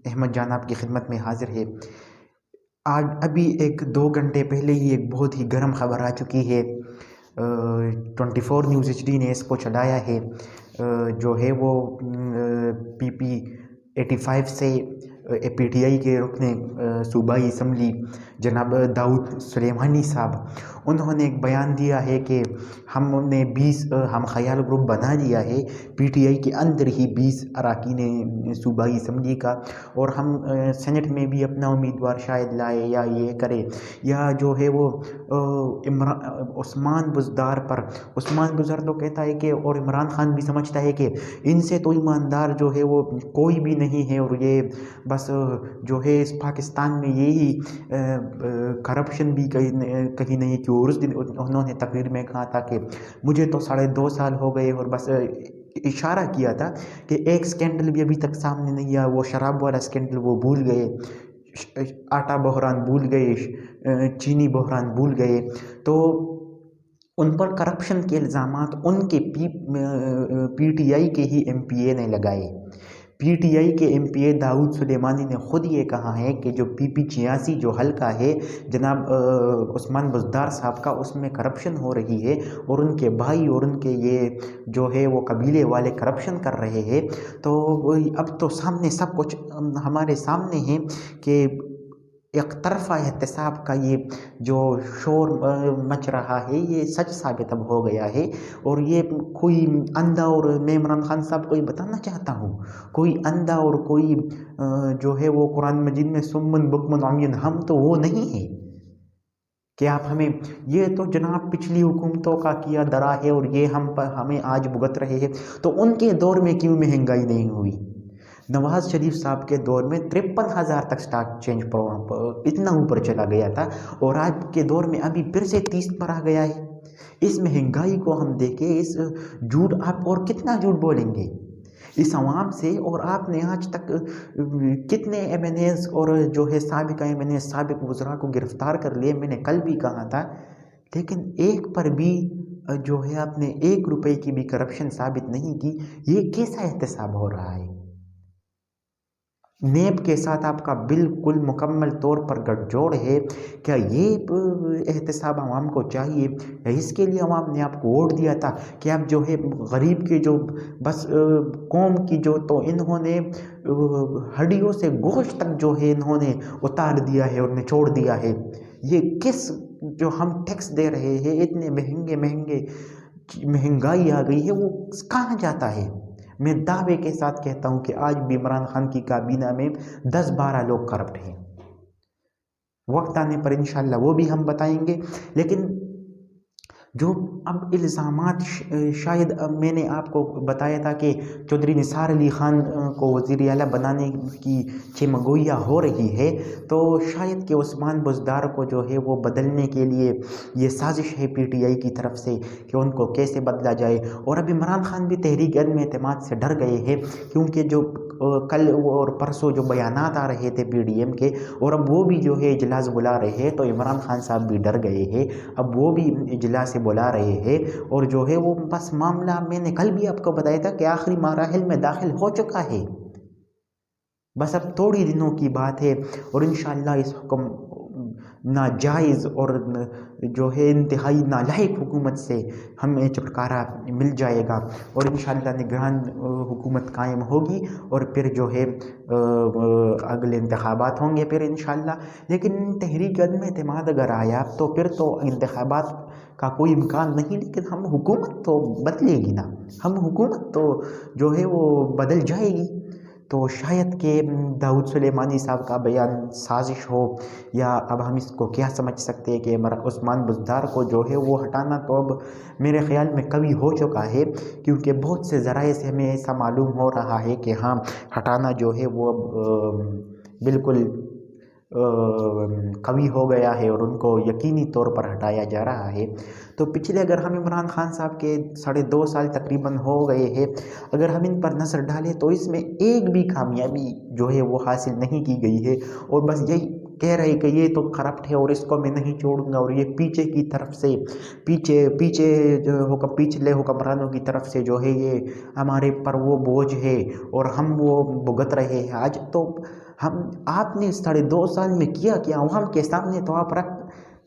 احمد جان آپ کی خدمت میں حاضر ہے۔ آج ابھی 1-2 گھنٹے پہلے ہی ایک بہت ہی گرم خبر آ چکی ہے۔ 24 نیوز HD نے اس کو چلایا ہے۔ جو ہے وہ PP85 سے PTI کے رکن صوبائی اسمبلی جناب داؤد سلیمانی صاحب، انہوں نے ایک بیان دیا ہے کہ ہم نے 20 ہم خیال گروپ بنا دیا ہے PTI کے اندر ہی 20 اراکین صوبائی اسمبلی کا، اور ہم سینٹ میں بھی اپنا امیدوار شاید لائے یا یہ کرے، یا جو ہے وہ عثمان بزدار تو کہتا ہے کہ، اور عمران خان بھی سمجھتا ہے کہ ان سے تو ایماندار جو ہے وہ کوئی بھی نہیں ہے، اور یہ بس جو ہے اس پاکستان میں یہی کرپشن بھی کہیں نہیں کی۔ اور اس دن انہوں نے تقریر میں کہا تھا کہ مجھے تو 2.5 سال ہو گئے، اور بس اشارہ کیا تھا کہ ایک سکینڈل بھی ابھی تک سامنے نہیں آیا، وہ شراب والا سکینڈل وہ بھول گئے، آٹا بحران بھول گئے، چینی بحران بھول گئے۔ تو ان پر کرپشن کے الزامات ان کے PTI کے ہی MPA نے لگائے۔ PTI کے MPA داؤد سلیمانی نے خود یہ کہا ہے کہ جو PP86 جو حلقہ ہے جناب عثمان بزدار صاحب کا، اس میں کرپشن ہو رہی ہے، اور ان کے بھائی اور ان کے یہ جو ہے وہ قبیلے والے کرپشن کر رہے ہیں۔ تو اب تو سامنے سب کچھ ہمارے سامنے ہے کہ ایک طرفہ احتساب کا یہ جو شور مچ رہا ہے یہ سچ ثابت اب ہو گیا ہے، اور یہ کوئی اندھا، اور میں عمران خان صاحب کو یہ بتانا چاہتا ہوں، کوئی اندھا اور کوئی جو ہے وہ قرآن مجید میں سمن بکمن عمین، ہم تو وہ نہیں ہیں کہ آپ ہمیں، یہ تو جناب پچھلی حکومتوں کا کیا درا ہے، اور یہ ہمیں آج بھگت رہے ہیں۔ تو ان کے دور میں کیوں مہنگائی نہیں ہوئی؟ نواز شریف صاحب کے دور میں 53,000 تک سٹاک چینج اتنا اوپر چلا گیا تھا، اور آج کے دور میں ابھی پھر سے 30 پر آ گیا ہے۔ اس مہنگائی کو ہم دیکھیں، اس جھوٹ، آپ اور کتنا جھوٹ بولیں گے اس عوام سے؟ اور آپ نے آج تک کتنے MNAs اور جو ہے سابق MNAs، سابق وزراء کو گرفتار کر لیے، میں نے کل بھی کہا تھا، لیکن ایک پر بھی جو ہے آپ نے 1 روپے کی بھی کرپشن ثابت نہیں کی۔ یہ کیسا احتساب ہو رہا ہے؟ نیب کے ساتھ آپ کا بالکل مکمل طور پر گٹھ جوڑ ہے۔ کیا یہ احتساب عوام کو چاہیے؟ اس کے لیے عوام نے آپ کو ووٹ دیا تھا کہ آپ جو ہے غریب کے جو بس قوم کی جو، تو انہوں نے ہڈیوں سے گوشت تک جو ہے انہوں نے اتار دیا ہے اور نچوڑ دیا ہے۔ یہ کس جو ہم ٹیکس دے رہے ہیں، اتنے مہنگے مہنگائی آ گئی ہے، وہ کہاں جاتا ہے؟ میں دعوے کے ساتھ کہتا ہوں کہ آج بھی عمران خان کی کابینہ میں 10-12 لوگ کرپٹ ہیں۔ وقت آنے پر انشاءاللہ وہ بھی ہم بتائیں گے۔ لیکن جو اب الزامات، شاید میں نے آپ کو بتایا تھا کہ چودھری نثار علی خان کو وزیر اعلیٰ بنانے کی چمگوئیاں ہو رہی ہے، تو شاید کہ عثمان بزدار کو جو ہے وہ بدلنے کے لیے یہ سازش ہے PTI کی طرف سے کہ ان کو کیسے بدلا جائے۔ اور اب عمران خان بھی تحریک عدم اعتماد سے ڈر گئے ہیں، کیونکہ جو کل اور پرسوں جو بیانات آ رہے تھے PDM کے، اور اب وہ بھی جو ہے اجلاس بلا رہے ہیں، تو عمران خان صاحب بھی ڈر گئے ہیں، اب وہ بھی اجلاس بلا رہے ہیں، اور جو ہے وہ بس معاملہ میں نے کل بھی آپ کو بتایا تھا کہ آخری مراحل میں داخل ہو چکا ہے، بس اب تھوڑی دنوں کی بات ہے، اور انشاءاللہ اس حکم ناجائز اور جو ہے انتہائی نالائق حکومت سے ہمیں چھٹکارا مل جائے گا، اور انشاءاللہ نگران حکومت قائم ہوگی، اور پھر جو ہے اگلے انتخابات ہوں گے پھر انشاءاللہ۔ لیکن تحریک عدم اعتماد اگر آیا تو پھر تو انتخابات کا کوئی امکان نہیں، لیکن ہم حکومت تو بدلے گی نا، ہم حکومت تو جو ہے وہ بدل جائے گی۔ تو شاید کہ داؤد سلیمانی صاحب کا بیان سازش ہو، یا اب ہم اس کو کیا سمجھ سکتے ہیں کہ عثمان بزدار کو جو ہے وہ ہٹانا تو اب میرے خیال میں کبھی ہو چکا ہے، کیونکہ بہت سے ذرائع سے ہمیں ایسا معلوم ہو رہا ہے کہ ہاں ہٹانا جو ہے وہ اب بالکل قوی ہو گیا ہے، اور ان کو یقینی طور پر ہٹایا جا رہا ہے۔ تو پچھلے اگر ہم عمران خان صاحب کے 2.5 سال تقریباً ہو گئے ہیں، اگر ہم ان پر نظر ڈالیں تو اس میں ایک بھی کامیابی جو ہے وہ حاصل نہیں کی گئی ہے، اور بس یہی कह रहे कि ये तो करप्ट है और इसको मैं नहीं छोड़ूंगा, और ये पीछे की तरफ से पीछे पीछे जो पिछले हुक्मरानों की तरफ से जो है ये हमारे पर वो बोझ है और हम वो भुगत रहे हैं। आज तो हम आपने 2.5 साल में किया क्या अवाम के सामने? तो आप रख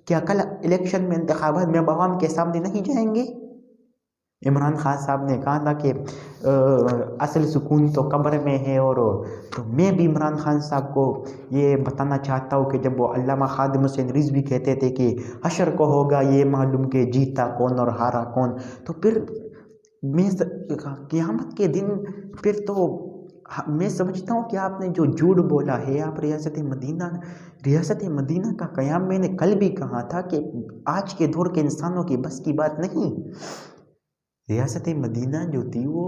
क्या कल इलेक्शन में इंतखाबात में अवाम के सामने नहीं जाएंगे? इमरान खान साहब ने कहा था कि असल सुकून तो कब्र में है, और तो मैं भी इमरान खान साहब को ये बताना चाहता हूँ कि जब वो अल्लामा खादिम हुसैन रिजवी कहते थे कि हशर को होगा ये मालूम कि जीता कौन और हारा कौन, तो फिर मैं क़यामत के दिन फिर तो मैं समझता हूँ कि आपने जो झूठ बोला है, आप रियासत मदीना का क़याम मैंने कल भी कहा था कि आज के दौर के इंसानों की बस की बात नहीं। रियासत मदीना जो थी वो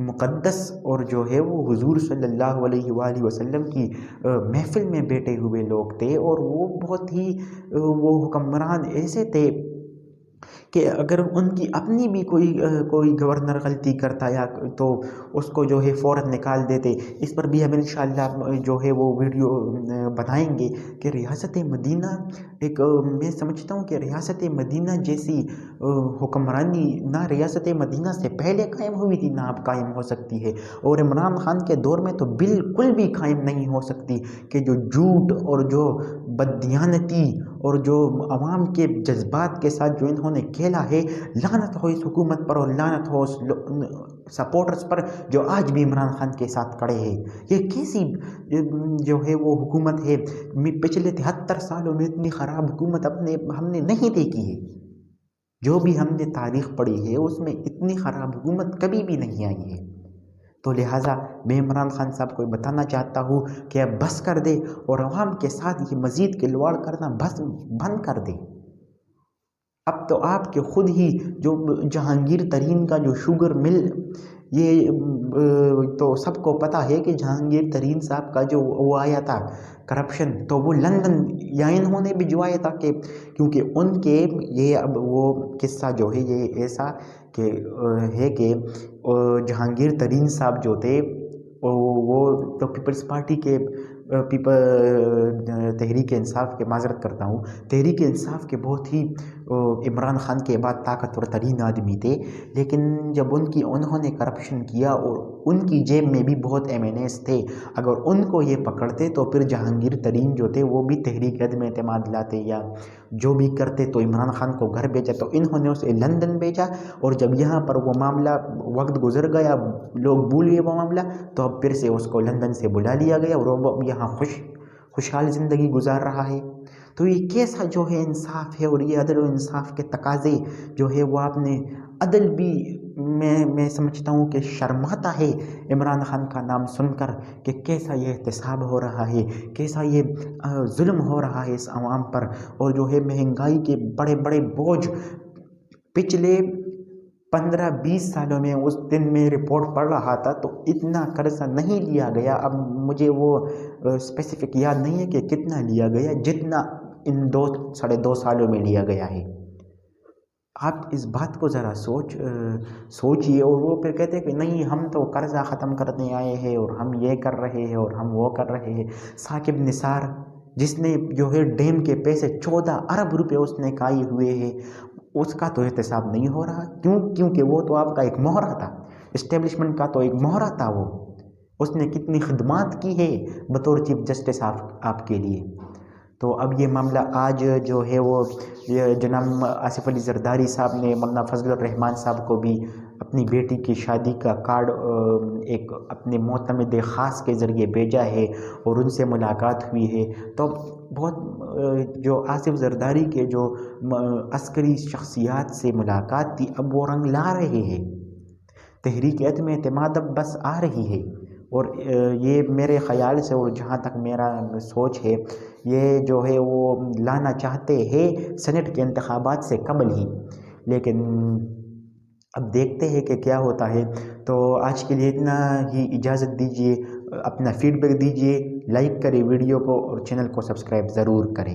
मुक़द्दस और जो है वो हुजूर सल्लल्लाहु अलैहि वसल्लम की महफिल में बैठे हुए लोग थे, और वो बहुत ही वो हुक्मरान ऐसे थे कि अगर उनकी अपनी भी कोई गवर्नर गलती करता या तो उसको जो है फ़ौरन निकाल देते। इस पर भी हम इंशाअल्लाह जो है वो वीडियो बनाएंगे कि रियासत मदीना एक मैं समझता हूँ कि रियासत मदीना जैसी हुक्मरानी ना रियासत मदीना से पहले कायम हुई थी ना अब कायम हो सकती है, और इमरान खान के दौर में तो बिल्कुल भी कायम नहीं हो सकती कि जो झूठ और जो बददियानती और जो अवाम के जज्बात के साथ जो इन्होंने खेला है। लानत हो इस हुकूमत पर और लानत हो उस सपोर्टर्स पर जो आज भी इमरान खान के साथ खड़े हैं। ये कैसी जो है वो हुकूमत है? पिछले 73 सालों में इतनी ख़राब हुकूमत हमने नहीं देखी है। जो भी हमने तारीख़ पढ़ी है उसमें इतनी ख़राब हुकूमत कभी भी नहीं आई है। तो लिहाजा मैं इमरान खान साहब को बताना चाहता हूँ कि अब बस कर दे और अवाम के साथ ये मज़ीद खिलवाड़ करना बंद कर दे। अब तो आपके खुद ही जो जहांगीर तरीन का जो शुगर मिल, ये तो सबको पता है कि जहांगीर तरीन साहब का जो वो आया था करप्शन, तो वो लंदन या इन्होंने भिजवाया था कि क्योंकि उनके ये अब वो किस्सा जो है ये ऐसा कि है कि जहांगीर तरीन साहब जो थे वो तो पीपल्स पार्टी के तहरीक इंसाफ के माजरत करता हूँ, तहरीक इंसाफ के बहुत ही इमरान खान के बाद ताकतवर तरीन आदमी थे। लेकिन जब उन्होंने करप्शन किया और उनकी जेब में भी बहुत MNAs थे, अगर उनको ये पकड़ते तो फिर जहांगीर तरीन जो थे वो भी तहरीक अदम एतमाद लाते या जो भी करते, तो इमरान खान को घर भेजा, तो इन्होंने उसे लंदन भेजा। और जब यहाँ पर वो मामला वक्त गुजर गया, लोग भूल गए वो मामला, तो अब फिर से उसको लंदन से बुला लिया गया और वो यहाँ खुशहाल ज़िंदगी गुजार रहा है। तो ये कैसा जो है इंसाफ है, और ये अदल और इंसाफ के तकाजे जो है वो आपने अदल भी मैं समझता हूँ कि शर्माता है इमरान खान का नाम सुनकर कि कैसा ये एहतसाब हो रहा है, कैसा ये जुल्म हो रहा है इस आवाम पर। और जो है महंगाई के बड़े बड़े बोझ पिछले 15-20 सालों में, उस दिन मैं रिपोर्ट पढ़ रहा था तो इतना कर्जा नहीं लिया गया। अब मुझे वो स्पेसिफिक याद नहीं है कि कितना लिया गया जितना इन 2-2.5 सालों में लिया गया है। आप इस बात को ज़रा सोचिए। और वो फिर कहते हैं कि नहीं हम तो कर्जा ख़त्म करने आए हैं और हम ये कर रहे हैं और हम वो कर रहे हैं। साकिब निसार जिसने जो है डैम के पैसे 14 अरब रुपए उसने खाए हुए हैं, उसका तो एहतसाब नहीं हो रहा। क्योंकि वो तो आपका एक मोहरा था, इस्टेब्लिशमेंट का तो एक मोहरा था। वो उसने कितनी खिदमत की है बतौर चीफ जस्टिस आपके लिए। तो अब ये मामला आज जो है वो जनाब आसिफ अली जरदारी साहब ने मौलाना फजलुर रहमान साहब को भी अपनी बेटी की शादी का कार्ड एक अपने मोतमिद ख़ास के ज़रिए भेजा है और उनसे मुलाकात हुई है। तो बहुत जो आसिफ जरदारी के जो अस्करी शख्सियात से मुलाकात थी, अब वो रंग ला रहे हैं। तहरीक अदम एतमाद अब बस आ रही है। और ये मेरे ख़याल से, और जहाँ तक मेरा सोच है, ये जो है वो लाना चाहते हैं सेनेट के इंतखाबात से कबल ही। लेकिन अब देखते हैं कि क्या होता है। तो आज के लिए इतना ही, इजाज़त दीजिए। अपना फीडबैक दीजिए, लाइक करें वीडियो को और चैनल को सब्सक्राइब ज़रूर करें।